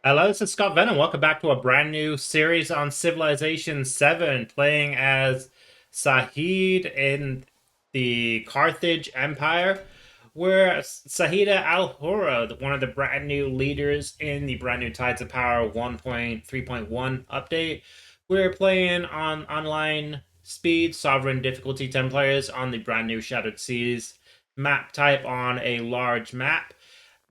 Hello, this is Scott Venom. Welcome back to a brand new series on Civilization 7, playing as Sahid in the Carthage Empire. We're Sayyida Al Hurra, one of the brand new leaders in the brand new Tides of Power 1.3.1 update. We're playing on online speed, sovereign difficulty 10 players on the brand new Shattered Seas map type on a large map.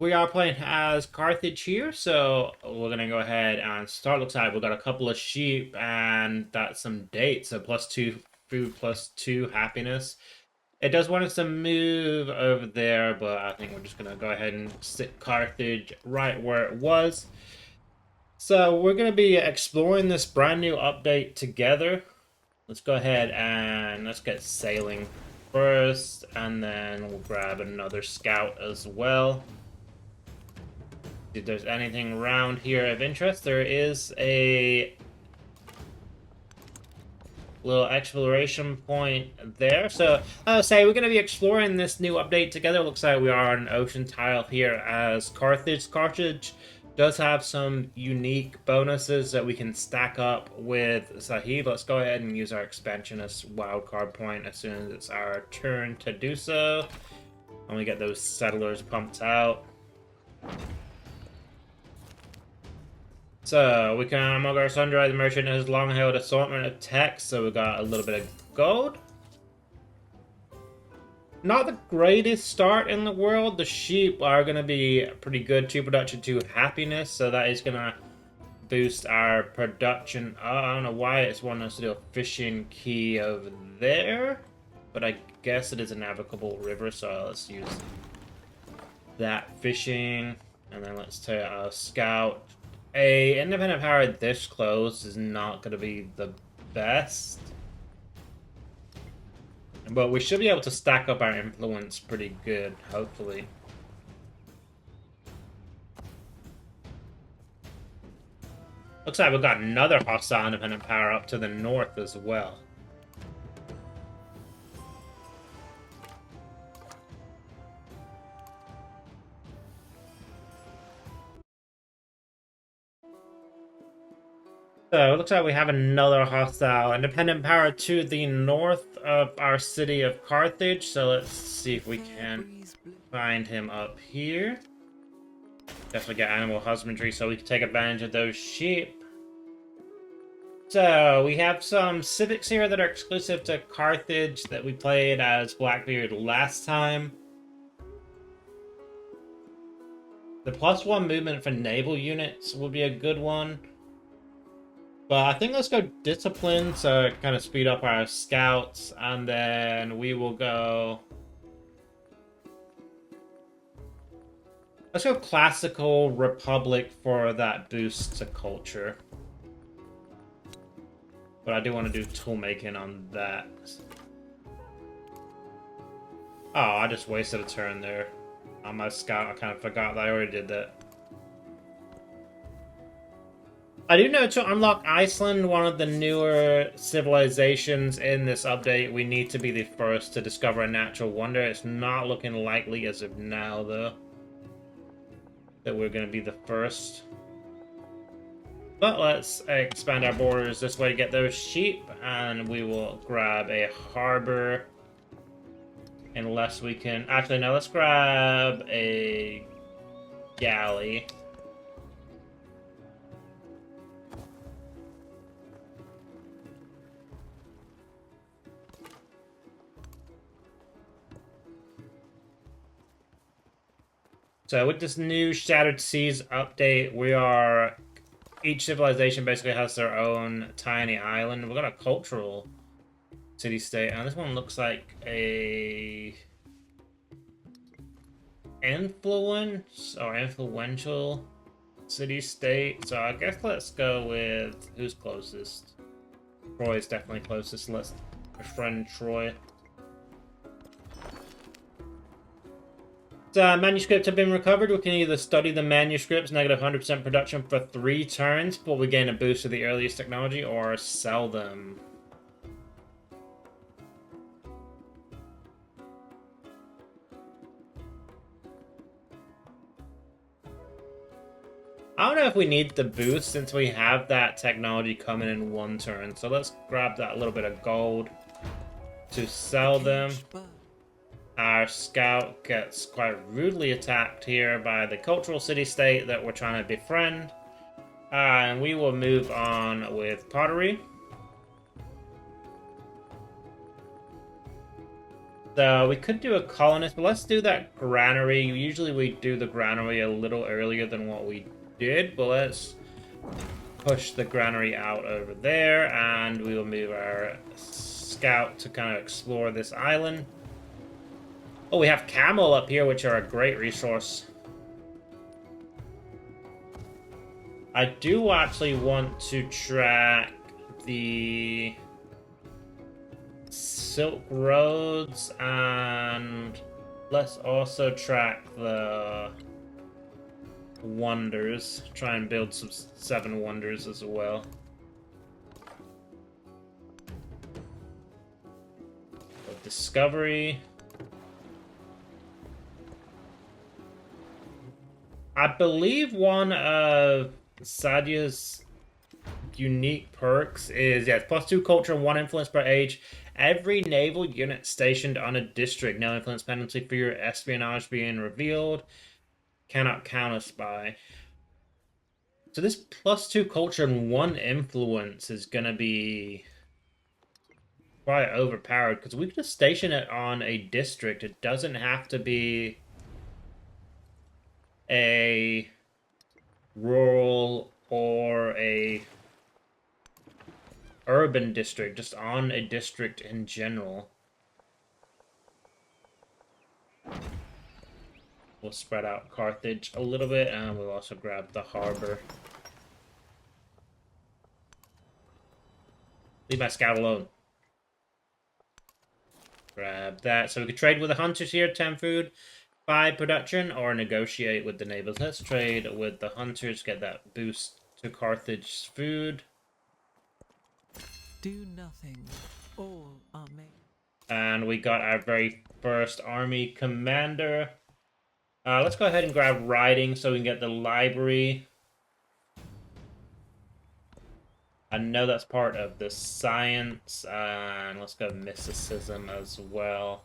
We are playing as Carthage here, so we're gonna go ahead and start. Looks like we've got a couple of sheep and that's some dates. So +2 food, +2 happiness. It does want us to move over there, but I think we're just gonna go ahead and sit Carthage right where it was. So we're gonna be exploring this brand new update together. Let's go ahead and let's get sailing first, and then we'll grab another scout as well. If there's anything around here of interest, there is a little exploration point there. So I'll say we're going to be exploring this new update together. Looks like we are on an ocean tile here as Carthage. Carthage does have some unique bonuses that we can stack up with Sahib. Let's go ahead and use our expansionist wildcard point as soon as it's our turn to do so. And we get those settlers pumped out. So we can among our sundry. The merchant has long held assortment of text, so we got a little bit of gold. Not the greatest start in the world. The sheep are going to be pretty good. 2 production, 2 happiness, so that is going to boost our production. I don't know why it's wanting us to do a fishing key over there, but I guess it is a navigable river, so let's use that fishing. And then let's take a scout. A independent power this close is not going to be the best, but we should be able to stack up our influence pretty good, hopefully. Looks like we've got another hostile independent power up to the north as well. So it looks like we have another hostile independent power to the north of our city of Carthage. So let's see if we can find him up here. Definitely get animal husbandry so we can take advantage of those sheep. So we have some civics here that are exclusive to Carthage that we played as Blackbeard last time. The +1 movement for naval units will be a good one. But I think let's go discipline to kind of speed up our scouts, and then we will go. Let's go classical republic for that boost to culture. But I do want to do toolmaking on that. Oh, I just wasted a turn there on my scout. I kind of forgot that I already did that. I do know to unlock Iceland, one of the newer civilizations in this update, we need to be the first to discover a natural wonder. It's not looking likely as of now, though, that we're going to be the first. But let's expand our borders this way to get those sheep, and we will grab a harbor. Unless we can... Actually, no, let's grab a galley. So with this new Shattered Seas update, we are... Each civilization basically has their own tiny island. We've got a cultural city-state, and this one looks like a... influence or influential city-state. So I guess let's go with... Who's closest? Troy is definitely closest. Let's befriend Troy. Manuscripts have been recovered. We can either study the manuscripts, negative 100% production for 3 turns, but we gain a boost to the earliest technology, or sell them. I don't know if we need the boost since we have that technology coming in one turn. So let's grab that little bit of gold to sell them. Our scout gets quite rudely attacked here by the cultural city-state that we're trying to befriend. And we will move on with pottery. So we could do a colonist, but let's do that granary. Usually we do the granary a little earlier than what we did, but let's push the granary out over there, and we will move our scout to kind of explore this island. Oh, we have camel up here, which are a great resource. I do actually want to track the Silk Roads, and let's also track the Wonders. Try and build some 7 Wonders as well. Discovery. I believe one of Sadia's unique perks is, yeah, +2 culture and 1 influence per age. Every naval unit stationed on a district, no influence penalty for your espionage being revealed. Cannot counter spy. So this +2 culture and 1 influence is going to be quite overpowered, because we can just station it on a district. It doesn't have to be a rural or a urban district, just on a district in general. We'll spread out Carthage a little bit, and we'll also grab the harbor. Leave my scout alone. Grab that. So we could trade with the hunters here, 10 food, 5 production, or negotiate with the neighbors. Let's trade with the hunters, get that boost to Carthage's food. Do nothing. All are made. And we got our very first army commander. Let's go ahead and grab writing so we can get the library. I know that's part of the science. And let's go mysticism as well.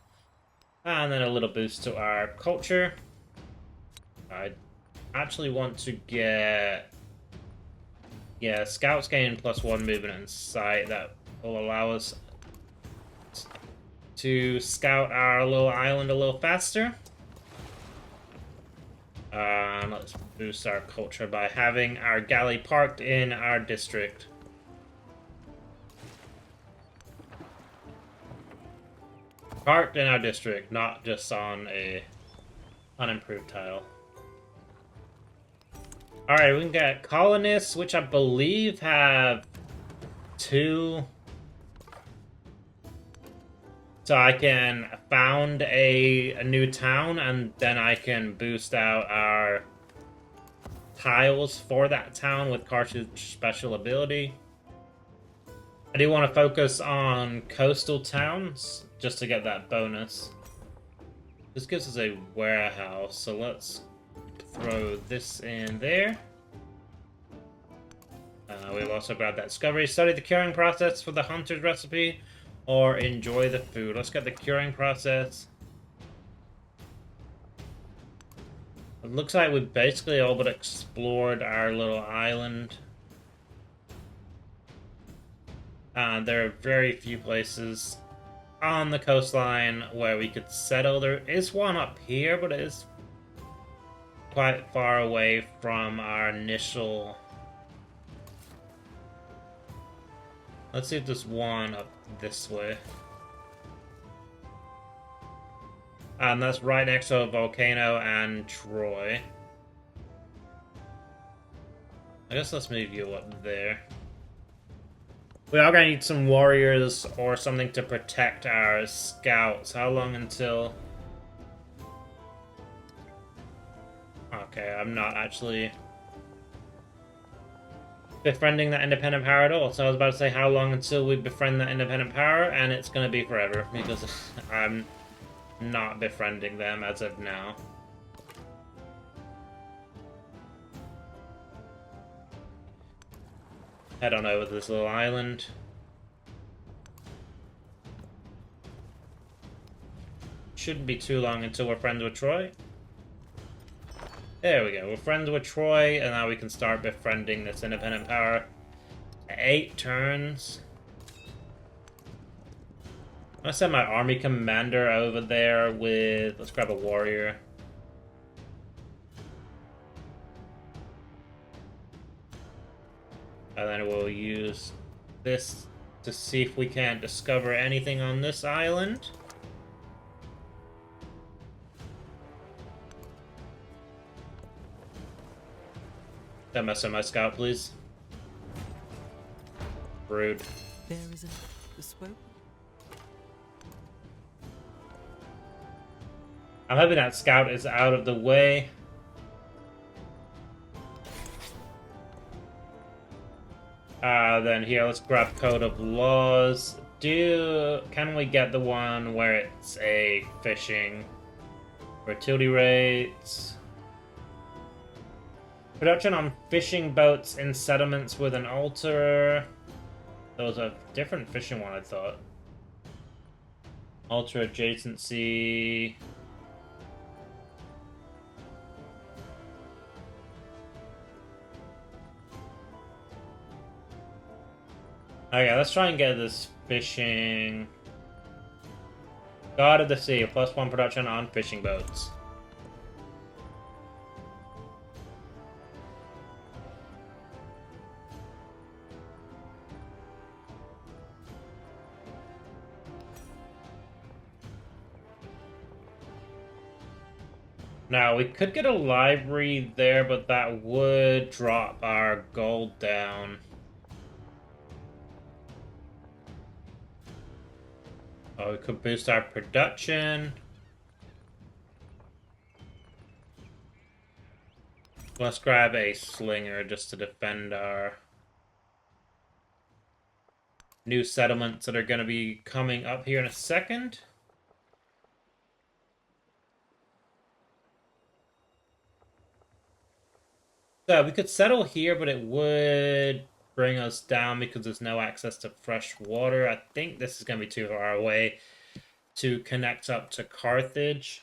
And then a little boost to our culture. I actually want to get... Yeah, scouts gain +1 movement and sight. That will allow us to scout our little island a little faster. Let's boost our culture by having our galley parked in our district. Parked in our district, not just on a unimproved tile. Alright, we can get colonists, which I believe have 2. So I can found a new town, and then I can boost out our tiles for that town with Carthage special ability. I do want to focus on coastal towns, just to get that bonus. This gives us a warehouse, so let's throw this in there. We'll also grab that discovery. Study the curing process for the hunter's recipe, or enjoy the food. Let's get the curing process. It looks like we've basically all but explored our little island. There are very few places on the coastline where we could settle. There is one up here, but it is quite far away from our initial... Let's see if there's one up this way. And that's right next to a volcano and Troy. I guess let's move you up there. We are going to need some warriors or something to protect our scouts. How long until... Okay, I'm not actually befriending that independent power at all. So I was about to say how long until we befriend that independent power, and it's going to be forever, because I'm not befriending them as of now. Head on over to this little island. Shouldn't be too long until we're friends with Troy. There we go. We're friends with Troy, and now we can start befriending this independent power. 8 turns. I'm gonna send my army commander over there with... Let's grab a warrior. And then we'll use this to see if we can't discover anything on this island. Don't mess with my scout, please. Rude. There is a bespoke. I'm hoping that scout is out of the way. Then here, let's grab Code of Laws. Can we get the one where it's a fishing? Fertility rates. Production on fishing boats in settlements with an altar. There was a different fishing one, I thought. Altar adjacency. Okay, let's try and get this fishing. God of the Sea, +1 production on fishing boats. Now, we could get a library there, but that would drop our gold down. Oh, we could boost our production. Let's grab a slinger just to defend our new settlements that are going to be coming up here in a second. So we could settle here, but it would bring us down because there's no access to fresh water. I think this is going to be too far away to connect up to Carthage.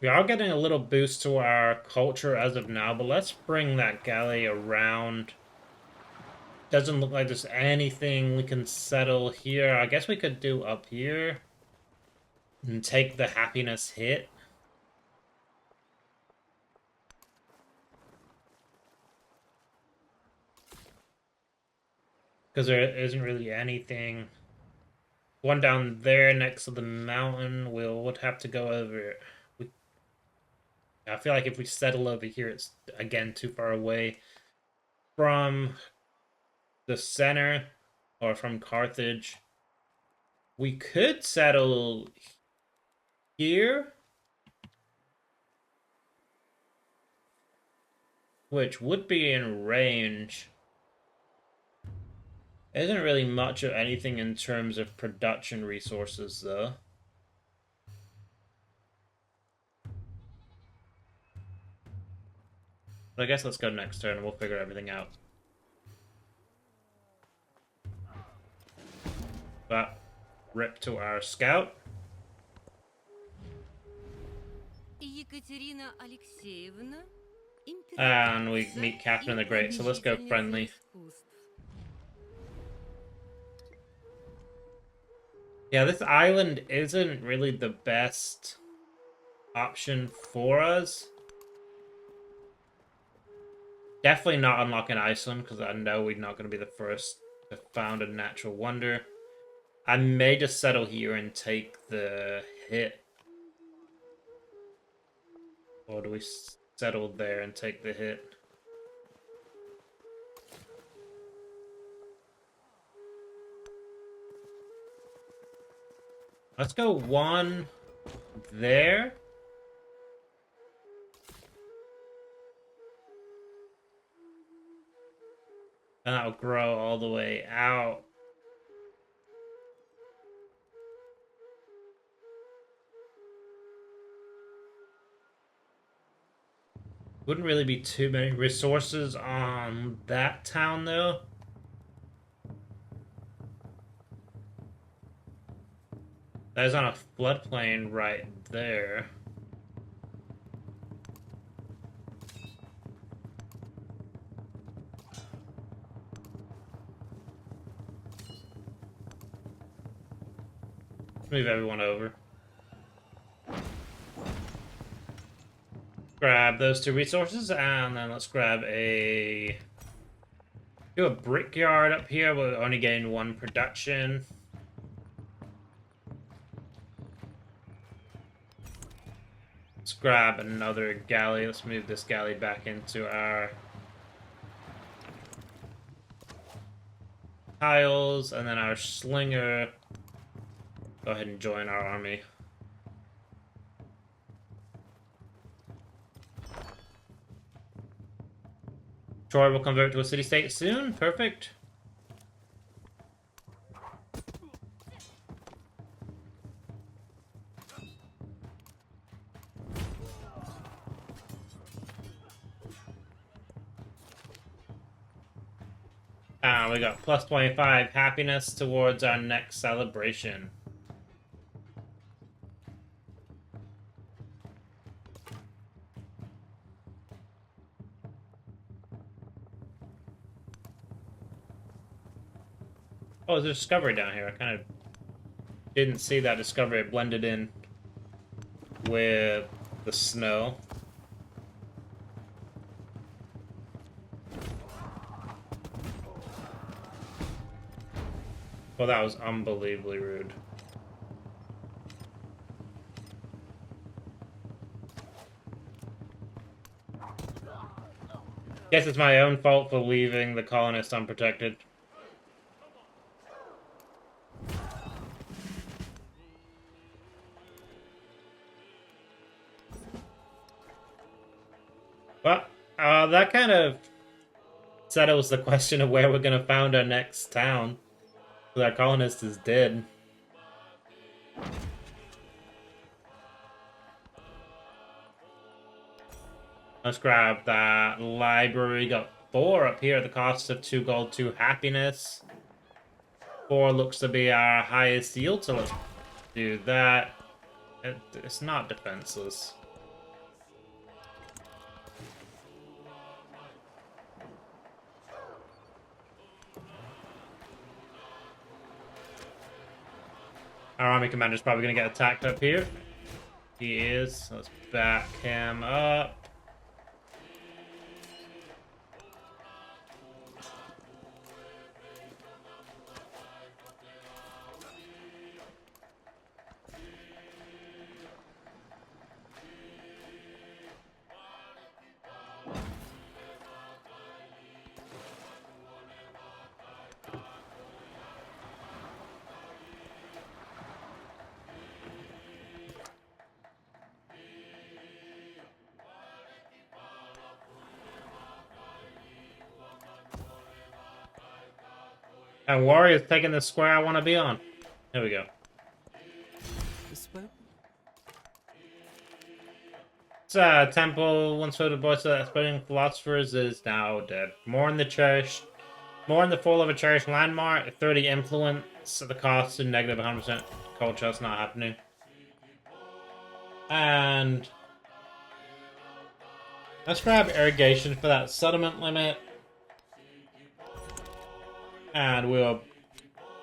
We are getting a little boost to our culture as of now, but let's bring that galley around. Doesn't look like there's anything we can settle here. I guess we could do up here and take the happiness hit. Because there isn't really anything. One down there next to the mountain, would have to go over. I feel like if we settle over here, it's, again, too far away from the center or from Carthage. We could settle here, which would be in range. There isn't really much of anything in terms of production resources, though. But I guess let's go next turn and we'll figure everything out. But rip to our scout. And we meet Catherine the Great, so let's go friendly. Yeah, this island isn't really the best option for us. Definitely not unlocking Iceland, because I know we're not going to be the first to found a natural wonder. I may just settle here and take the hit. Or do we settle there and take the hit? Let's go one there. And that'll grow all the way out. Wouldn't really be too many resources on that town, though. That is on a floodplain right there. Let's move everyone over. Grab those 2 resources, and then let's grab a... do a brickyard up here. We'll only gain 1 production. Let's grab another galley. Let's move this galley back into our tiles, and then our slinger. Go ahead and join our army. Troy will convert to a city-state soon. Perfect. We got plus 25 happiness towards our next celebration. Oh, there's a discovery down here. I kind of didn't see that discovery. It blended in with the snow. Well, that was unbelievably rude. Guess it's my own fault for leaving the colonists unprotected. But that kind of settles the question of where we're going to found our next town. Our colonist is dead. Let's grab that library. Got 4 up here at the cost of 2 gold, 2 happiness. 4 looks to be our highest yield, so let's do that. It's not defenseless. Our army commander's probably going to get attacked up here. He is. Let's back him up. And Warrior's taking the square I want to be on. Here we go. Bespoke? It's temple once voted voice of aspiring philosophers is now dead. More in the fall of a cherished landmark. 30 influence at the cost of negative 100% culture. That's not happening. And let's grab irrigation for that settlement limit. And we'll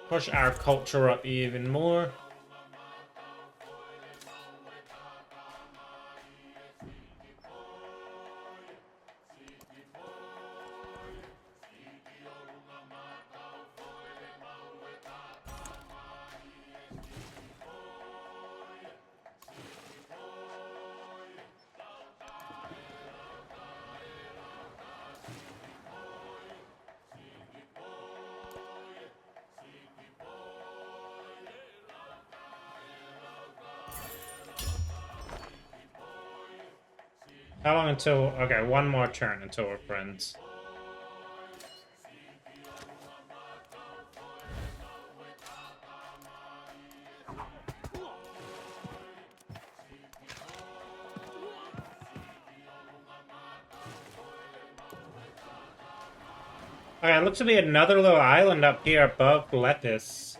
push our culture up even more. How long until... Okay, 1 more turn until we're friends. Alright, looks to be another little island up here above Lepis.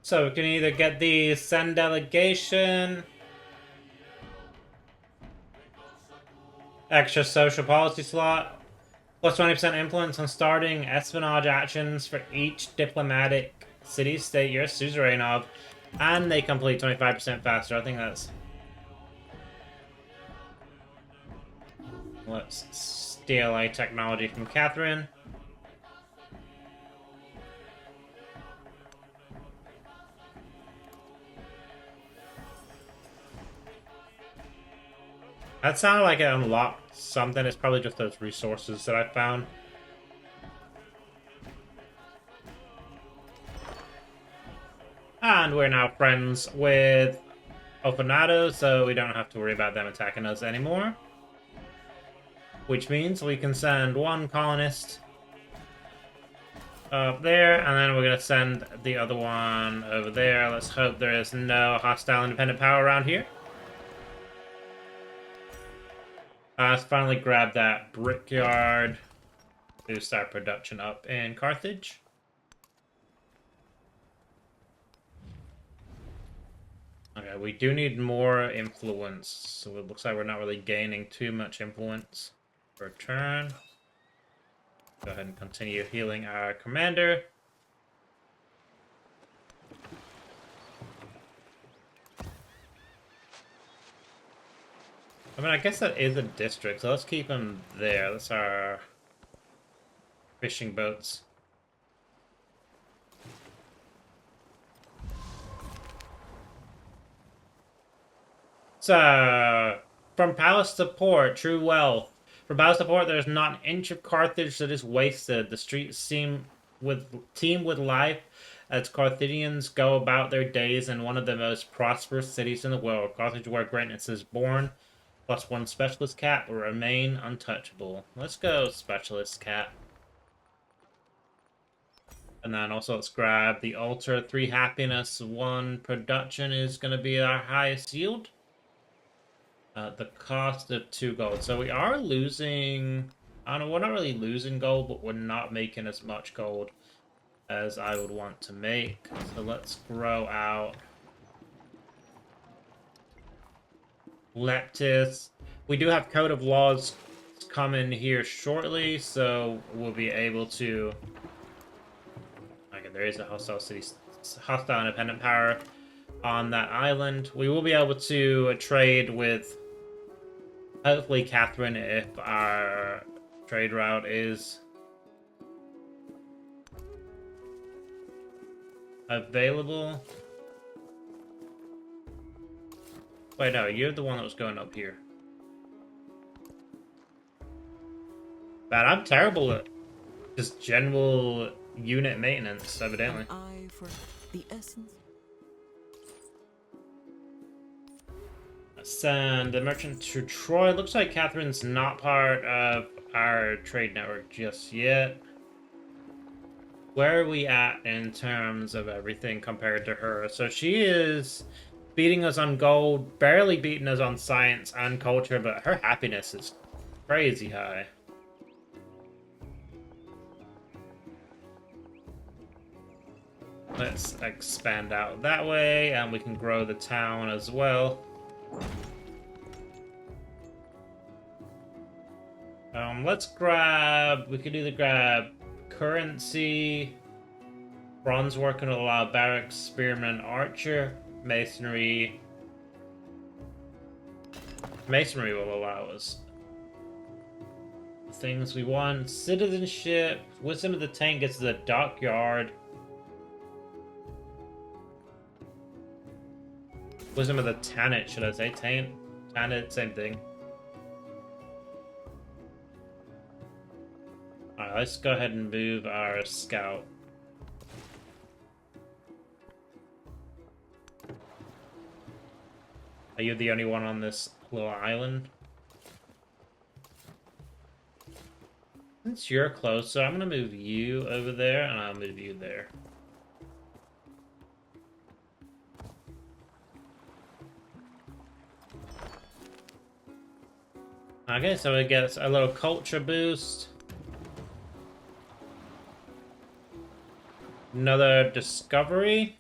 So we can either get the send delegation, extra social policy slot, plus 20% influence on starting espionage actions for each diplomatic city-state you're suzerain of, and they complete 25% faster. I think that's... Let's steal a technology from Catherine. That sounded like it unlocked something. It's probably just those resources that I found. And we're now friends with Ofanado, so we don't have to worry about them attacking us anymore. Which means we can send one colonist up there, and then we're going to send the other one over there. Let's hope there is no hostile independent power around here. Let's finally grab that brickyard. Boost our production up in Carthage. Okay, we do need more influence, so it looks like we're not really gaining too much influence per turn. Go ahead and continue healing our commander. I mean, I guess that is a district, so let's keep him there. That's our fishing boats. So, from palace to port, true wealth. From palace to port, there's not an inch of Carthage that is wasted. The streets teem with life as Carthaginians go about their days in one of the most prosperous cities in the world. Carthage, where greatness is born, plus one specialist cat will remain untouchable. Let's go specialist cat. And then also let's grab the altar. 3 happiness, 1 production is going to be our highest yield. The cost of 2 gold. So we are losing... I don't know, we're not really losing gold, but we're not making as much gold as I would want to make. So let's grow out Leptis. We do have Code of Laws coming here shortly, so we'll be able to... Okay, there is a hostile independent power on that island. We will be able to trade with, hopefully, Catherine if our trade route is available. Wait, no, you're the one that was going up here. Man, I'm terrible at just general unit maintenance, evidently. An eye for the essence. Send the merchant to Troy. Looks like Catherine's not part of our trade network just yet. Where are we at in terms of everything compared to her? So she is beating us on gold, barely beating us on science and culture, but her happiness is crazy high. Let's expand out that way, and we can grow the town as well. Let's grab... We could either grab currency, bronze working will allow barracks, spearman, archer, masonry. Masonry will allow us things we want. Citizenship, wisdom of the tank gets to the dockyard. Wisdom of the Tanit, should I say? Tanit, same thing. Alright, let's go ahead and move our scout. Are you the only one on this little island? Since you're close, so I'm gonna move you over there, and I'll move you there. Okay, so it gets a little culture boost. Another discovery.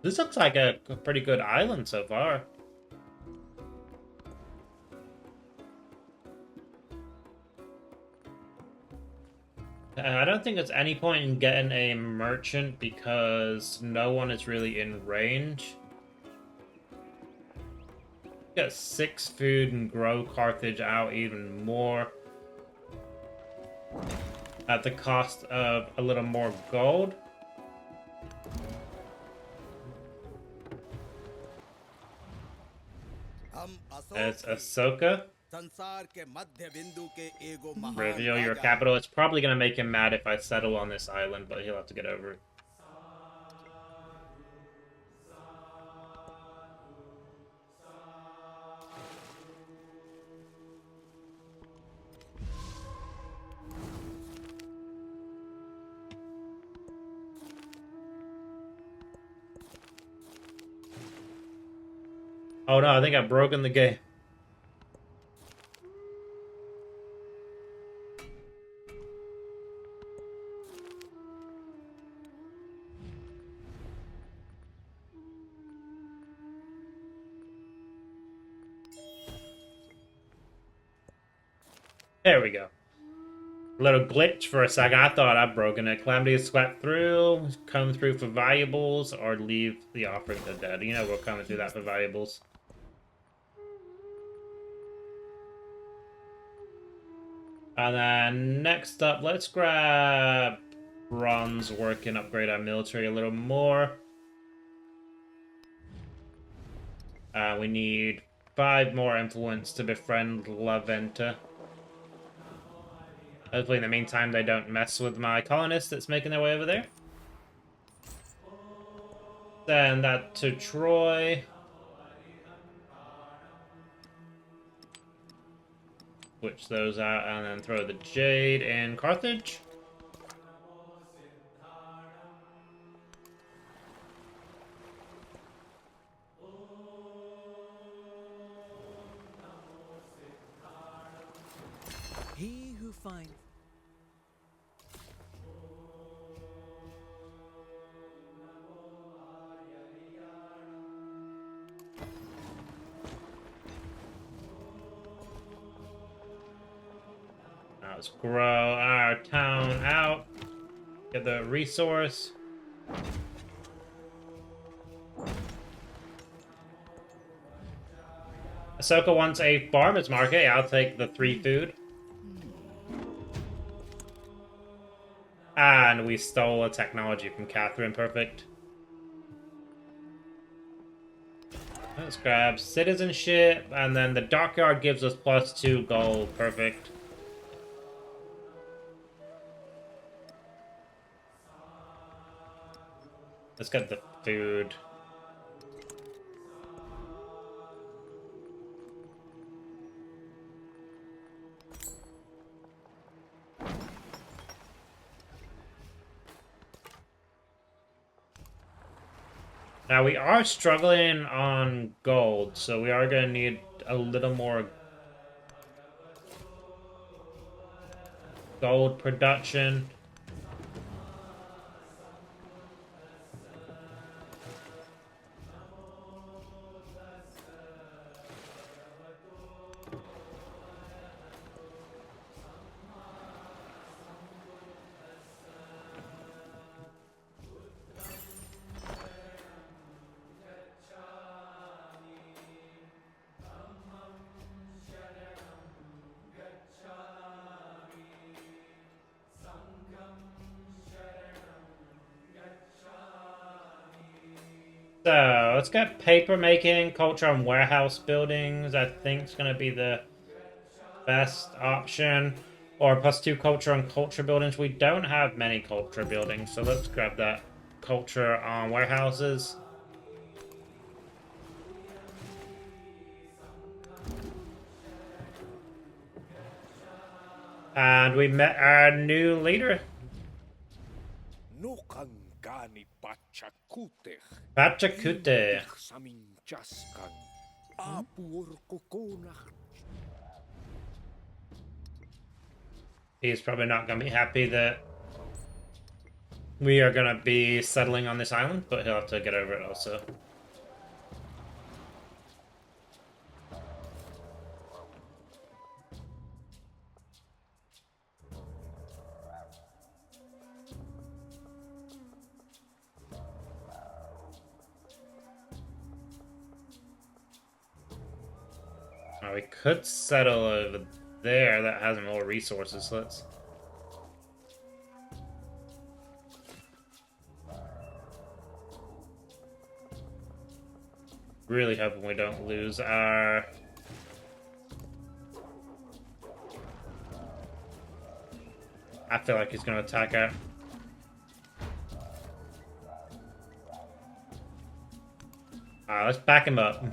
This looks like a pretty good island so far. I don't think there's any point in getting a merchant because no one is really in range. Get 6 food and grow Carthage out even more at the cost of a little more gold. It's Ahsoka. Reveal your capital. It's probably going to make him mad if I settle on this island, but he'll have to get over it. Oh no, I think I've broken the game. There we go. A little glitch for a second. I thought I'd broken it. Calamity swept through, come through for valuables, or leave the offering to the dead. You know we're coming through that for valuables. And then next up, let's grab bronze work and upgrade our military a little more. We need 5 more influence to befriend La Venta. Hopefully in the meantime they don't mess with my colonists that's making their way over there. Send that to Troy. Switch those out and then throw the Jade in Carthage. He who finds Now let's grow our town out. Get the resource. Ahsoka wants a farmer's market. I'll take the 3 food. And we stole a technology from Catherine. Perfect. Let's grab citizenship. And then the dockyard gives us +2 gold. Perfect. Let's get the food. Now we are struggling on gold, so we are going to need a little more gold production. So, let's get paper making, culture and warehouse buildings. I think it's going to be the best option. Or +2 culture and culture buildings. We don't have many culture buildings, so let's grab that culture on warehouses. And we met our new leader. Saminchaskan apur kokonach He's probably not going to be happy that we are going to be settling on this island, but he'll have to get over it also. We could settle over there. That has more resources. Let's. Really hoping we don't lose our. I feel like he's going to attack our. Let's back him up.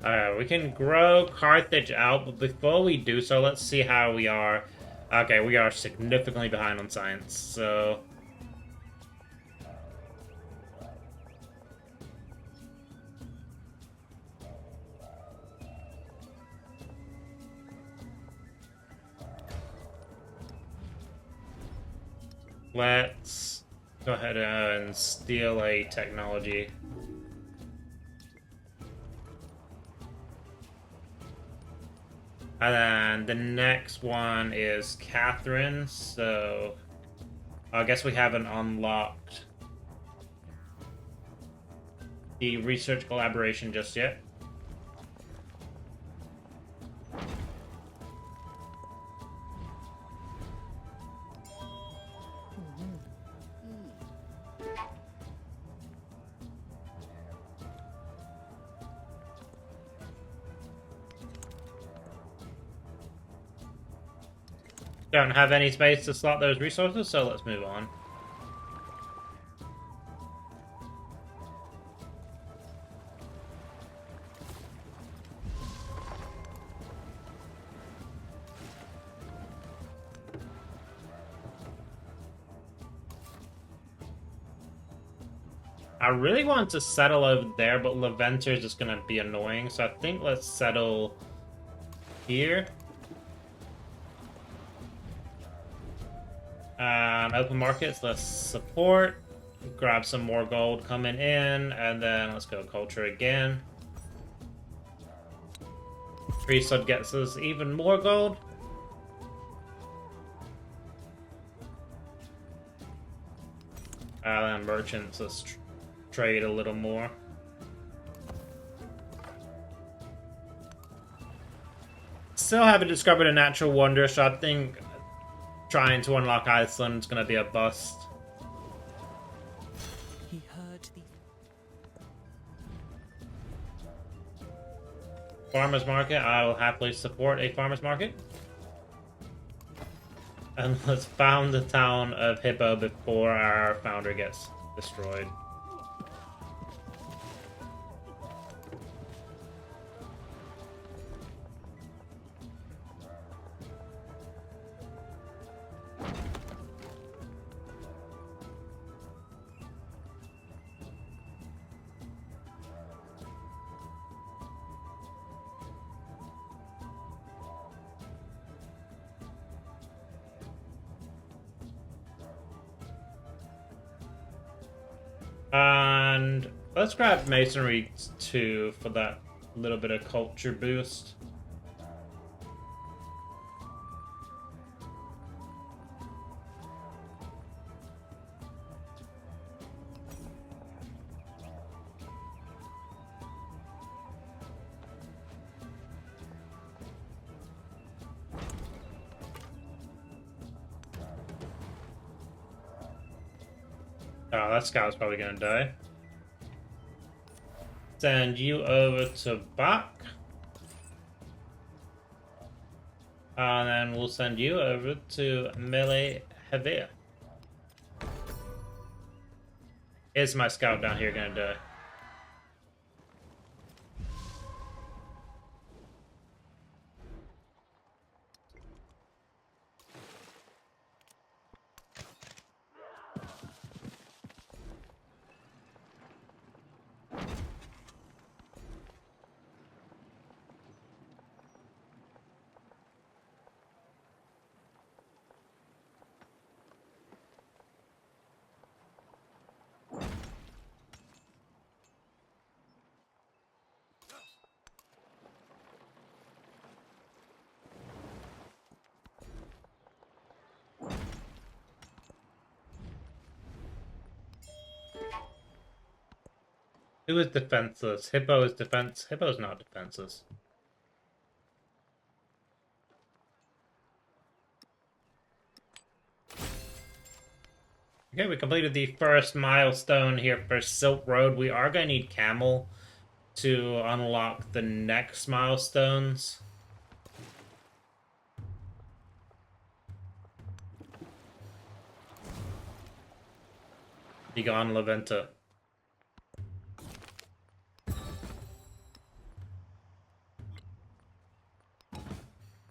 Alright, we can grow Carthage out, but before we do so, let's see how we are. Okay, we are significantly behind on science, so... Let's go ahead and steal a technology. And then the next one is Catherine, so I guess we haven't unlocked the research collaboration just yet. Don't have any space to slot those resources, so let's move on. I really want to settle over there, but Levanter is just going to be annoying, so I think let's settle here. Open markets, let's support, grab some more gold coming in, and then let's go culture again. Free sub gets us even more gold. And merchants, let's trade a little more. Still haven't discovered a natural wonder, so I think trying to unlock Iceland is going to be a bust. He heard the Farmers market, I will happily support a farmers market. And let's found the town of Hippo before our founder gets destroyed. And let's grab Masonry 2 for that little bit of culture boost. Oh, that scout's probably gonna die. Send you over to Bach. And then we'll send you over to Melee Hevea. Is my scout down here gonna die? Who is defenseless? Hippo is defense. Hippo's not defenseless. Okay, we completed the first milestone here for Silk Road. We are going to need Camel to unlock the next milestones. Be gone, Leventa.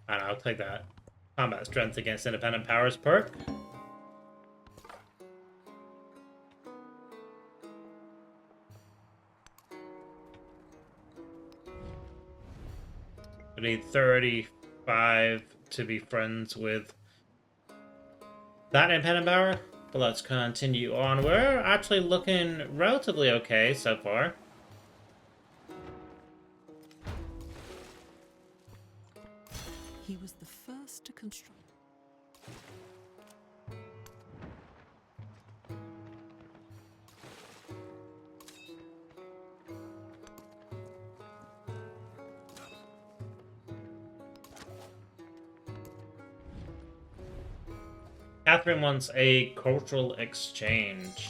I don't know, I'll take that. Combat strength against independent powers perk. We need 35 to be friends with that independent power. But let's continue on. We're actually looking relatively okay so far. He was the first to construct. Catherine wants a cultural exchange.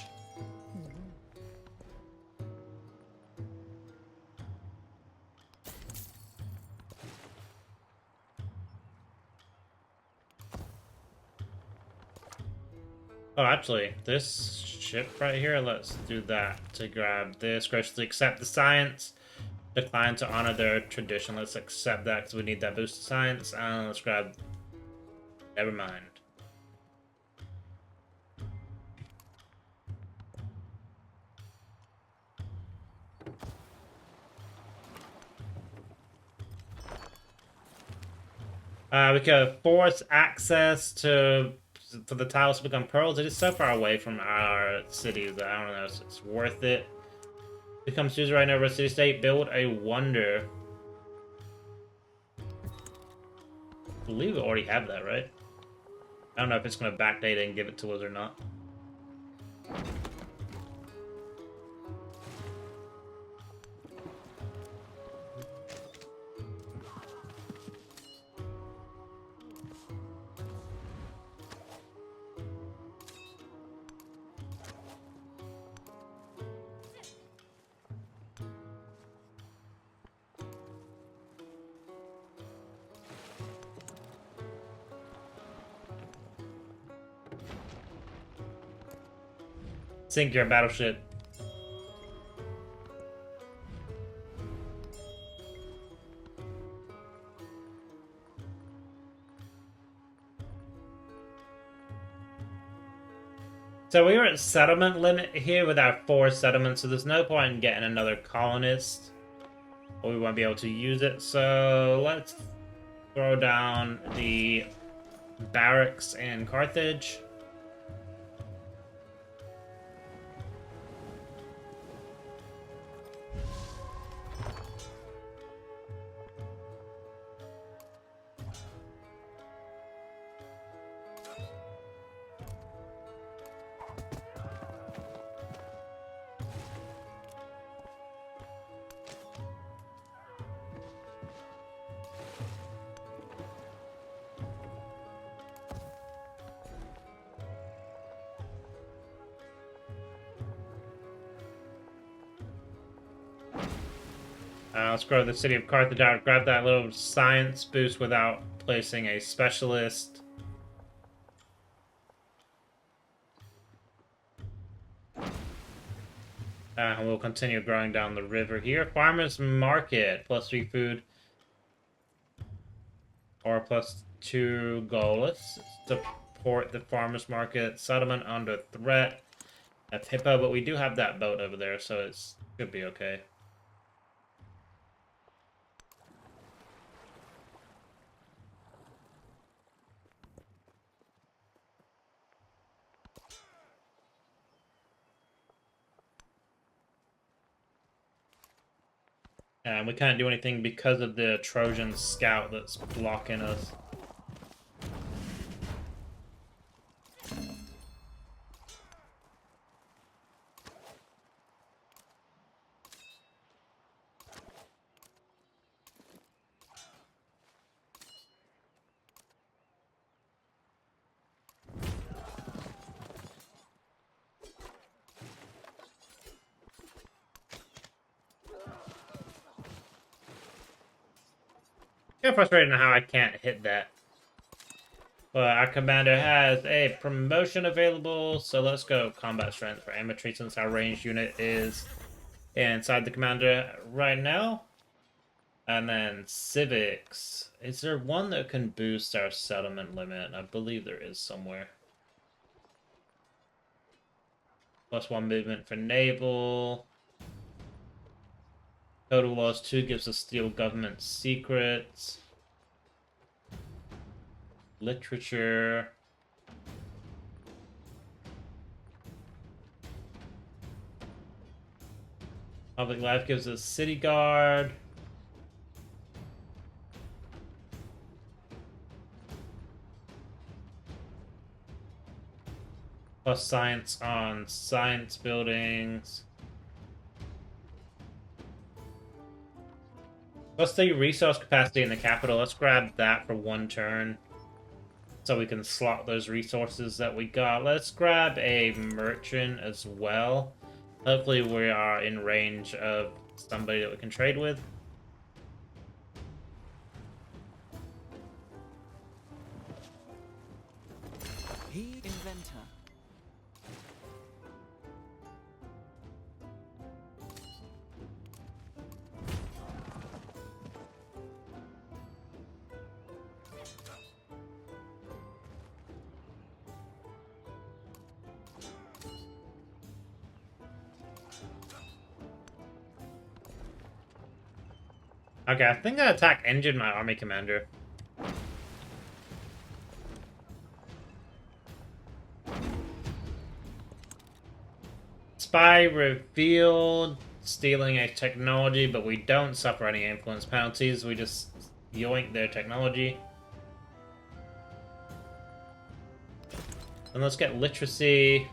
Oh, actually, this ship right here, let's do that to grab this. Graciously accept the science. Decline to honor their tradition. Let's accept that because we need that boost of science. And let's grab... Never mind. We could force access to for the tiles to become pearls. It is so far away from our cities that I don't know if it's worth it. Become user right now over a city state. Build a wonder. I believe we already have that, right? I don't know if it's going to backdate it and give it to us or not. Sink your battleship. So we are at settlement limit here with our 4 settlements, so there's no point in getting another colonist. Or we won't be able to use it, so let's throw down the barracks in Carthage. Let's grow the city of Carthage out. Grab that little science boost without placing a specialist. And we'll continue growing down the river here. Farmer's Market. +3 food. Or +2 gold. Let's support the Farmer's Market. Settlement under threat. That's Hippo, but we do have that boat over there, so it should be okay. And we can't do anything because of the Trojan scout that's blocking us. Get frustrated on how I can't hit that. But our commander has a promotion available, so let's go combat strength for infantry since our ranged unit is inside the commander right now. And then civics. Is there one that can boost our settlement limit? I believe there is somewhere. +1 movement for naval. Total Laws 2 gives us steal government secrets. Literature. Public life gives us city guard. Plus science on science buildings. Plus the resource capacity in the capital. Let's grab that for 1 turn. So we can slot those resources that we got. Let's grab a merchant as well. Hopefully we are in range of somebody that we can trade with. He inventor. Okay, I think that attack injured my army commander. Spy revealed stealing a technology, but we don't suffer any influence penalties. We just yoink their technology. And let's get literacy.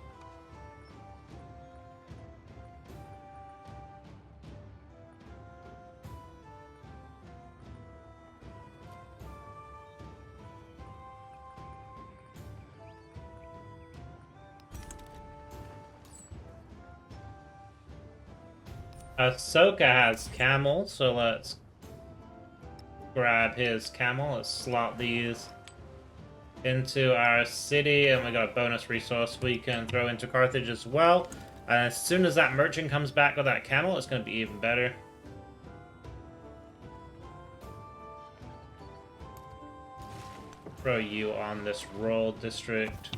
Ahsoka has camel, so let's grab his camel. Let's slot these into our city, and we got a bonus resource we can throw into Carthage as well. And as soon as that merchant comes back with that camel, it's going to be even better. Throw you on this rural district.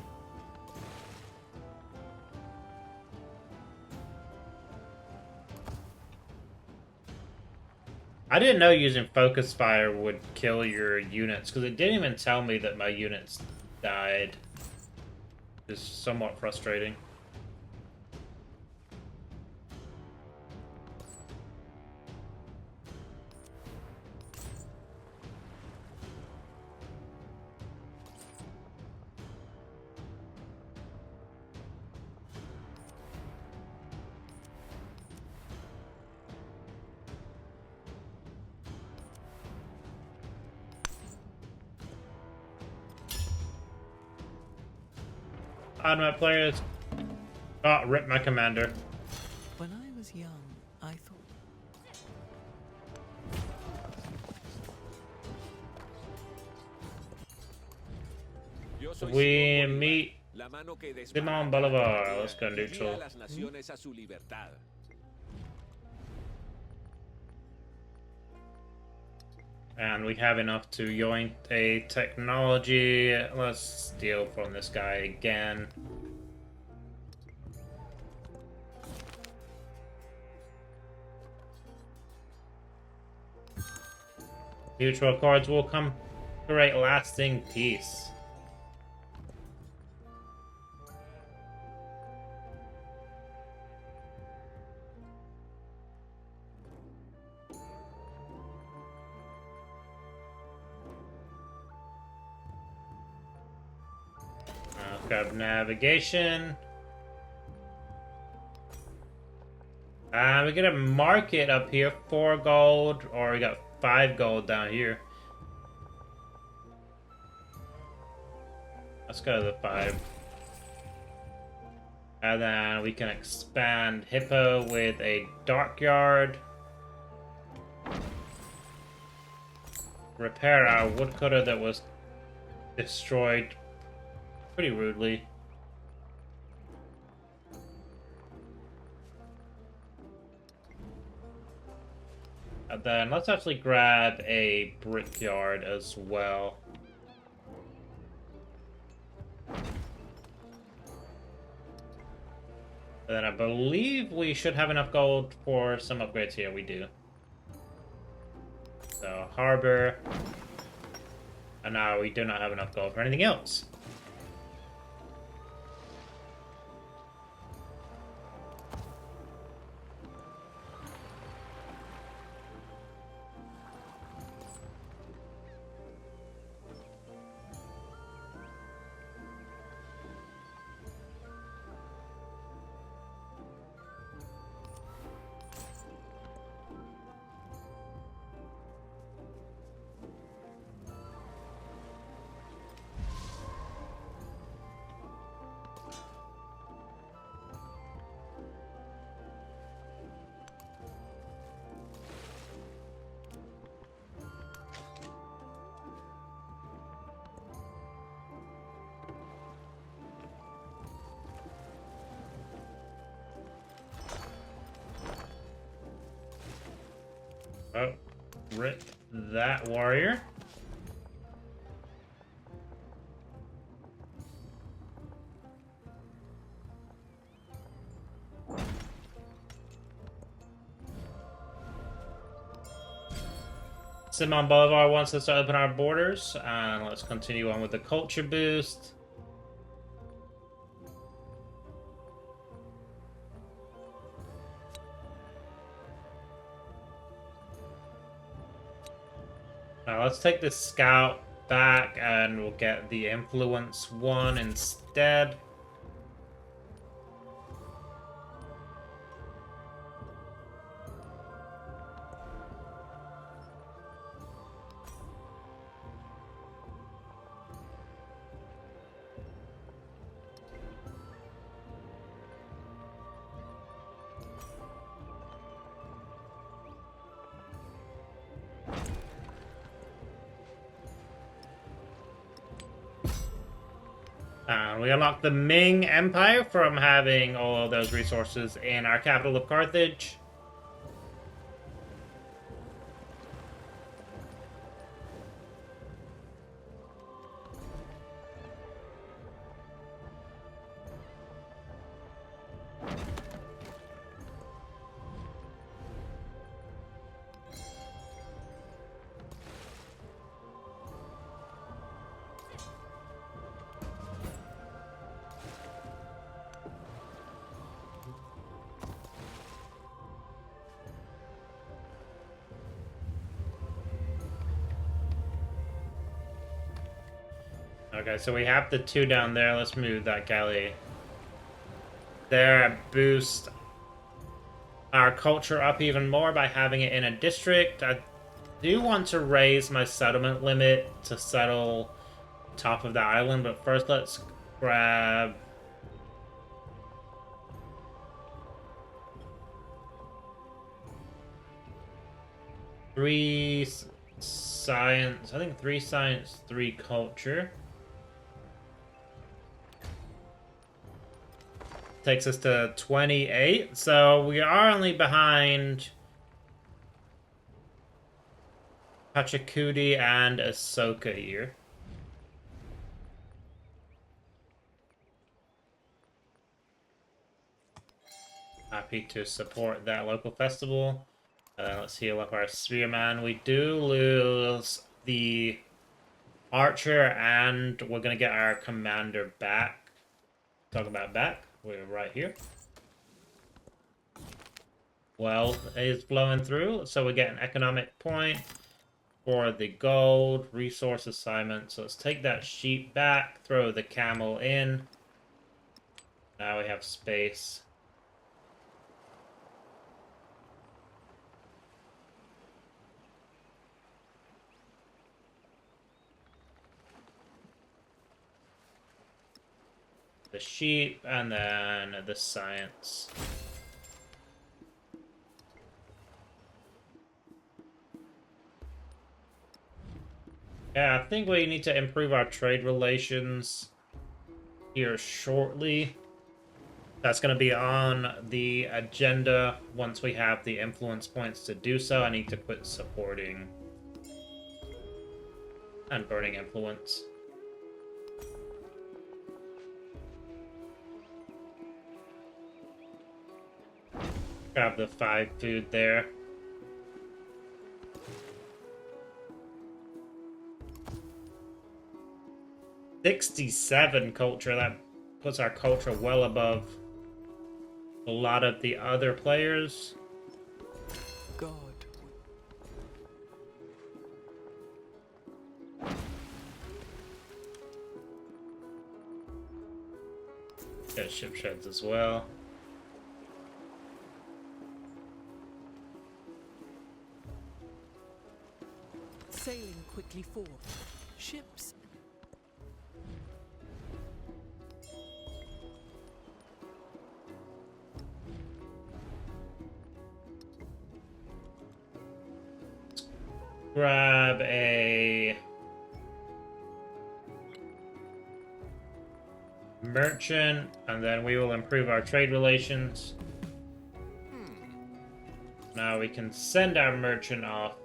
I didn't know using focus fire would kill your units, because it didn't even tell me that my units died. It's somewhat frustrating. My players. Oh, rip my commander. When I was young, I thought. We meet Simon Bolivar. Let's go neutral. And we have enough to yoink a technology. Let's steal from this guy again. Mutual accords will come create lasting peace. Grab navigation. We get a market up here, 4 gold, or we got 5 gold down here. Let's go to the 5. And then we can expand Hippo with a Dark Yard. repair our woodcutter that was destroyed pretty rudely. And then let's actually grab a brickyard as well. And then I believe we should have enough gold for some upgrades here. We do. So, harbor. And now we do not have enough gold for anything else. Oh, rip that warrior. Simon Bolivar wants us to open our borders, and let's continue on with the culture boost. Now let's take this scout back, and we'll get the influence one instead. We unlocked the Ming Empire from having all of those resources in our capital of Carthage. Okay, so we have the two down there. Let's move that galley there and boost our culture up even more by having it in a district. I do want to raise my settlement limit to settle top of the island, but first let's grab three science. I think 3 science, 3 culture. Takes us to 28, so we are only behind Pachacudi and Ahsoka here. Happy to support that local festival. Let's heal up our spearman. We do lose the archer, and we're going to get our commander back. Talk about back. We're right here. Wealth is flowing through, so we get an economic point for the gold resource assignment. So let's take that sheep back, throw the camel in. Now we have space. The sheep, and then the science. Yeah, I think we need to improve our trade relations here shortly. That's going to be on the agenda once we have the influence points to do so. I need to quit supporting and burning influence. Grab the 5 food there. '67 culture. That puts our culture well above a lot of the other players. God. Got ship sheds as well. Sailing quickly forth. Ships. Grab a merchant, and then we will improve our trade relations. Now we can send our merchant off.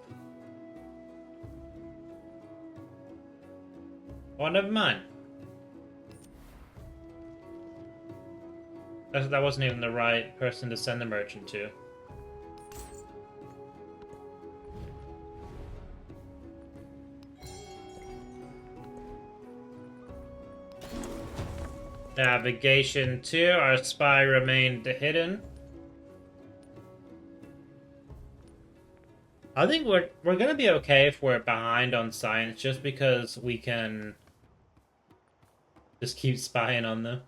Oh, never mind. That wasn't even the right person to send the merchant to. Navigation 2, our spy remained hidden. I think we're gonna be okay if we're behind on science, just because we can just keep spying on them.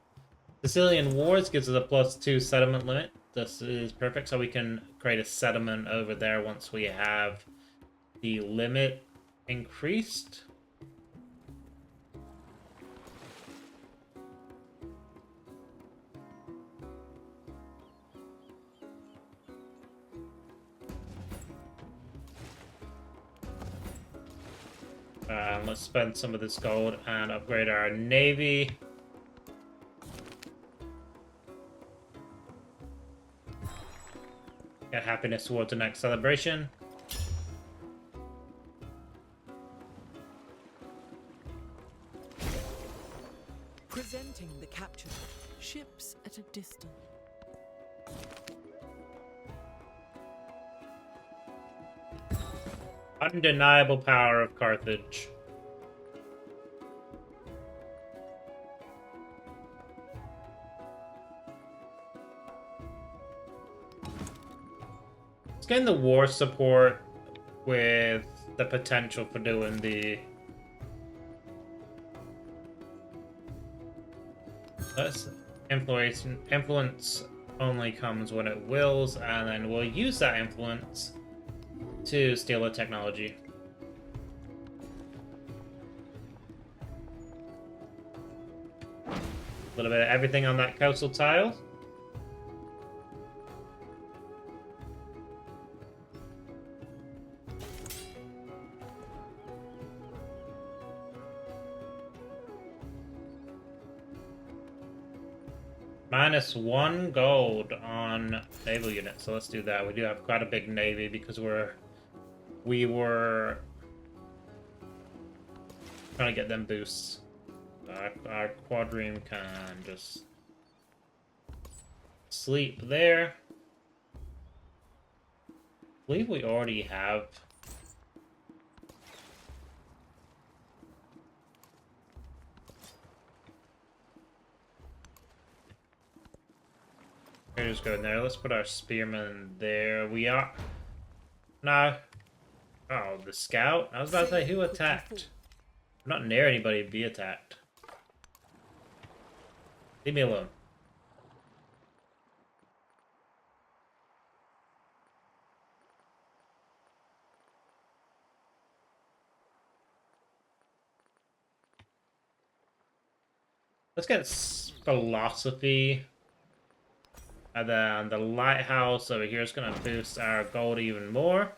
Sicilian Wars gives us a +2 settlement limit. This is perfect, so we can create a settlement over there once we have the limit increased. Let's spend some of this gold and upgrade our navy. Get happiness towards the next celebration. Presenting the captured ships at a distance. Undeniable power of Carthage. Let's get in the war support with the potential for doing the... Let's influence only comes when it wills, and then we'll use that influence to steal the technology. A little bit of everything on that coastal tile. -1 gold on naval units, so let's do that. We do have quite a big navy because we were trying to get them boosts. Our quadrime can just sleep there. I believe we already have. We're just going there. Let's put our spearmen there. We are. No. Oh, the scout? I was about to say, who attacked? I'm not near anybody to be attacked. Leave me alone. Let's get philosophy. And then the lighthouse over here is going to boost our gold even more.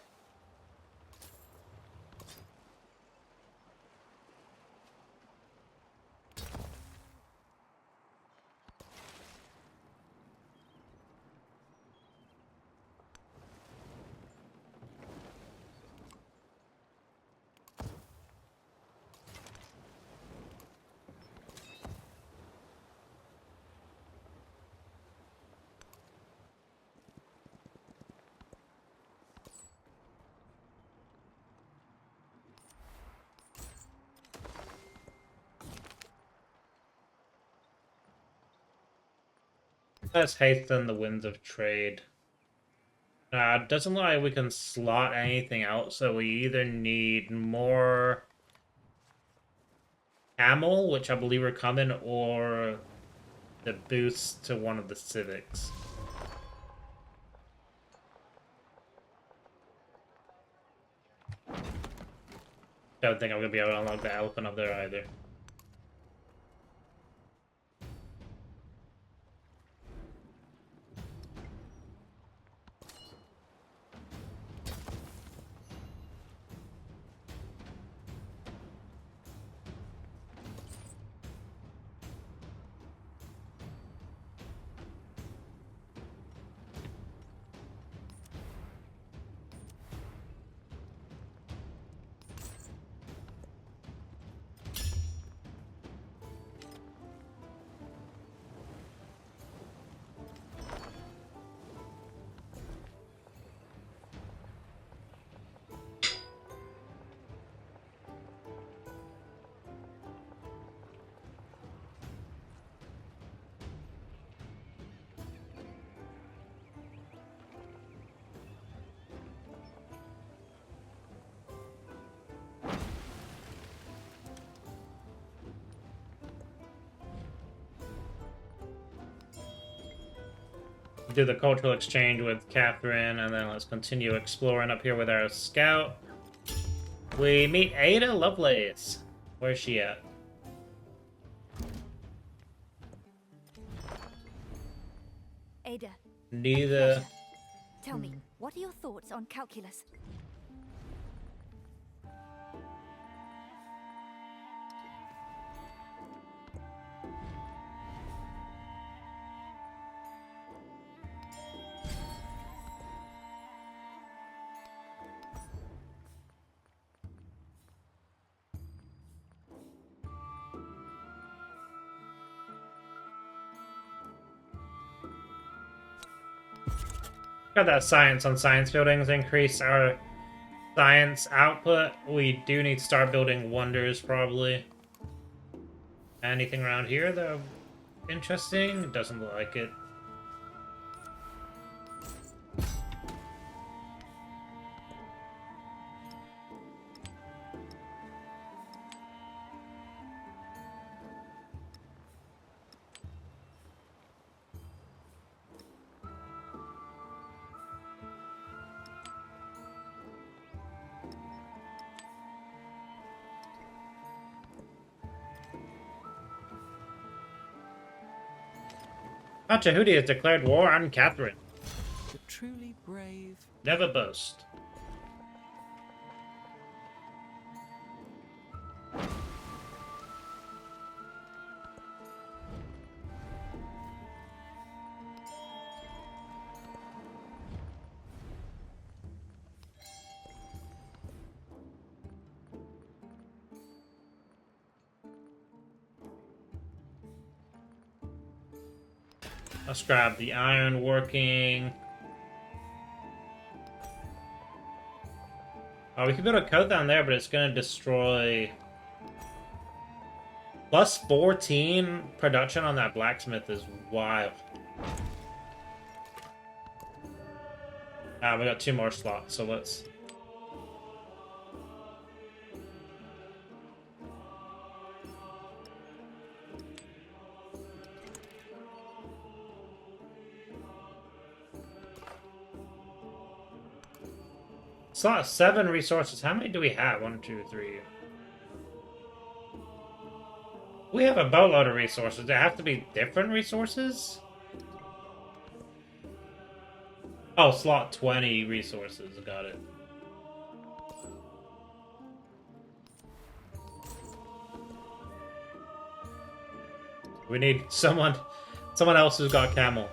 Let's hasten the winds of trade. Doesn't look like we can slot anything out, so we either need more ammo, which I believe are coming, or the boost to one of the civics. Don't think I'm gonna be able to unlock the elephant up there either. Do the cultural exchange with Catherine, and then let's continue exploring up here with our scout. We meet Ada Lovelace. Where's she at? Ada. Neither. Tell me, what are your thoughts on calculus? Got that science on science buildings increase our science output. We do need to start building wonders, probably. Anything around here that are interesting? Doesn't look like it. Pachahudi has declared war on Catherine. The truly brave. Never boast. Let's grab the iron working. Oh, we can build a code down there, but it's going to destroy... Plus 14 production on that blacksmith is wild. We got 2 more slots, so let's... Slot 7 resources. How many do we have? 1, 2, 3. We have a boatload of resources. They have to be different resources? Oh, slot 20 resources. Got it. We need someone else who's got camel.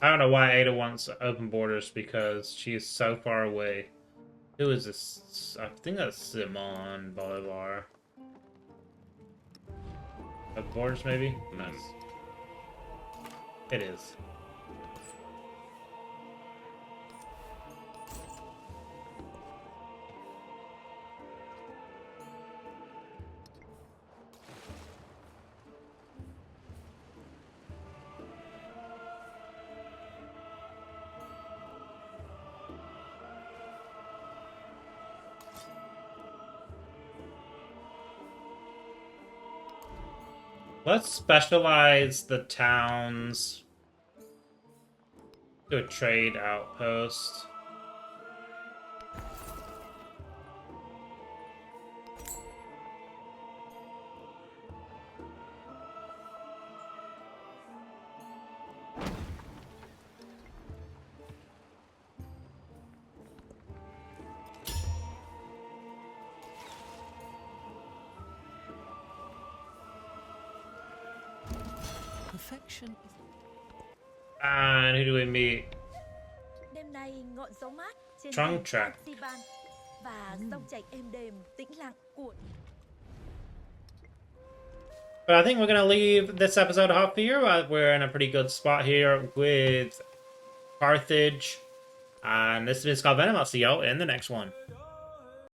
I don't know why Ada wants open borders because she is so far away. Who is this? I think that's Simon Bolivar. Open borders, maybe? Nice. It is. Let's specialize the towns to a trade outpost. Perfection is And who do we meet? Đêm nay ngọn gió mát trên Trunk thành track. Siban và dòng chảy êm đềm tĩnh lặng của But I think we're going to leave this episode off here. We're in a pretty good spot here with Carthage. And this is Scott Venom. I'll see y'all in the next one.